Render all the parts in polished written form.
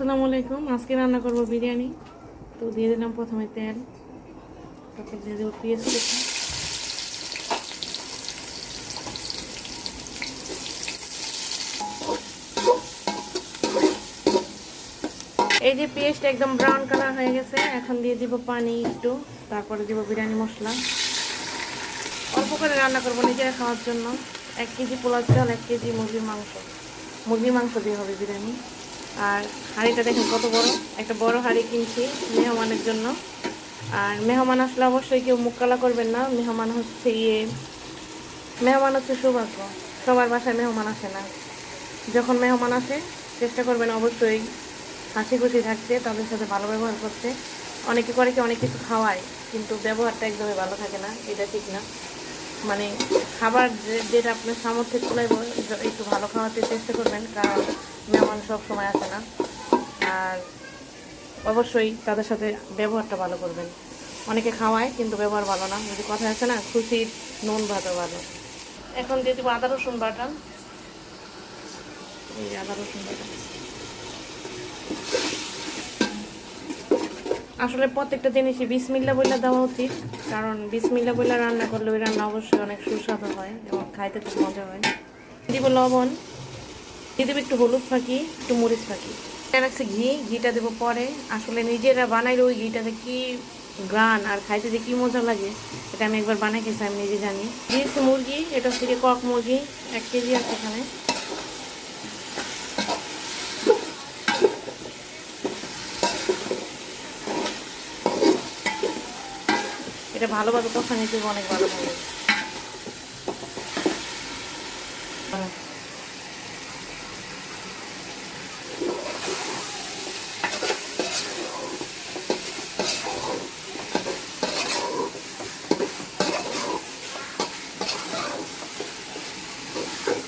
আসসালামু আলাইকুম। আজকে রান্না করব বিরিয়ানি। তো দিয়ে দিলাম প্রথমে তেল, তারপর দিয়ে দেবো পেঁয়াজ কুচি, এই যে পেঁয়াজটা একদম ব্রাউন কালার হয়ে গেছে। এখন দিয়ে দিব পানি একটু, তারপরে দিব বিরিয়ানি মশলা। অল্প করে রান্না করবো নিজেরা খাওয়ার জন্য। 1 কেজি পোলাও চাল, 1 কেজি মুরগির মাংস দিয়ে হবে বিরিয়ানি। আর হাঁড়িটা দেখেন কত বড়, একটা বড় হাঁড়ি কিনছি মেহমানের জন্য। আর মেহমান আসলে অবশ্যই কেউ মুখ কালা করবেন না। মেহমান হচ্ছে সৌভাগ্য। সবার বাসায় মেহমান আসে না। যখন মেহমান আসে চেষ্টা করবেন অবশ্যই হাসি খুশি থাকতে, তাদের সাথে ভালো ব্যবহার করতে। অনেকে করে কি অনেক কিছু খাওয়ায়, কিন্তু ব্যবহারটা একদমই ভালো থাকে না, এটা ঠিক না। মানে খাবার যেটা আপনার সামর্থ্যে কুলাইব একটু ভালো খাওয়াতে চেষ্টা করবেন, কারণ মেহমান সব সময় আসে না। আর অবশ্যই তাদের সাথে ব্যবহারটা ভালো করবেন। অনেকে খাওয়ায় কিন্তু ব্যবহার ভালো না, যদি কথা আছে না, খুশির নুন ভাতও ভালো। এখন দিয়ে দেবো আদা রসুন বাটা। এই আদা রসুন বাটা আসলে প্রত্যেকটা জিনিসই বিসমিল্লাহ বইলা দেওয়া উচিত, কারণ বিসমিল্লাহ বইলা রান্না করলে ওই রান্না অবশ্যই অনেক সুস্বাদু হয় এবং খাইতে খুব মজা হয়। দিব লবণ, দিয়ে দেবো একটু হলুদ ফাঁকি, একটু মরিচ ফাঁকি, রাখছি ঘিটা দেবো পরে। আসলে নিজেরা বানাইলে ওই ঘিটাতে কি গ্রান আর খাইতে যে কি মজা লাগে, এটা আমি একবার বানাই খেয়েছি, আমি নিজে জানি। দিয়েছি মুরগি, এটা হচ্ছে কক মুরগি, 1 কেজি আছে এখানে। এটা ভালোভাবে কষা নিতে অনেক ভালো লাগে।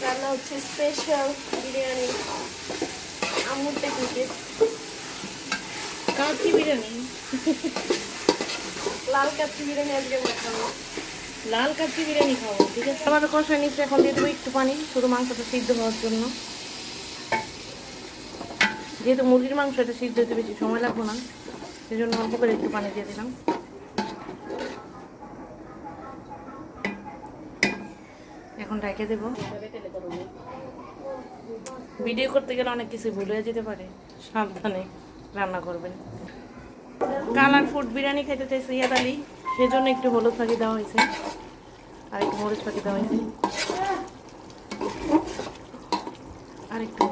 রান্না হচ্ছে স্পেশাল বিরিয়ানি আমুর টেকনিকে। কাচ্চি বিরিয়ানি, লাল কাচ্চি বিরিয়ানি আজকে আমরা খাবো। লাল কাচ্চি বিরিয়ানি খাবো, ঠিক আছে। আবার কষাই নিচ্ছে, এখন দিয়ে দেবো একটু পানি, শুধু মাংসটা সিদ্ধ হওয়ার জন্য। যেহেতু মুরগির মাংস, এটা সিদ্ধ হতে বেশি সময় লাগবে না, সেই জন্য অল্প করে একটু পানি দিয়ে দিলাম। এখন ঢেকে দেবো। ভিডিও করতে গেলে অনেক কিছু ভুলে যেতে পারে, সাবধানে রান্না করবেন। কালার ফুড বিরিয়ানি খেতে চাইছে ইয়াদ আলী, সেজন্য একটু হলুদ ফাঁকি দেওয়া হয়েছে আর একটু মরিচ ফাঁকি দেওয়া হয়েছে আর একটু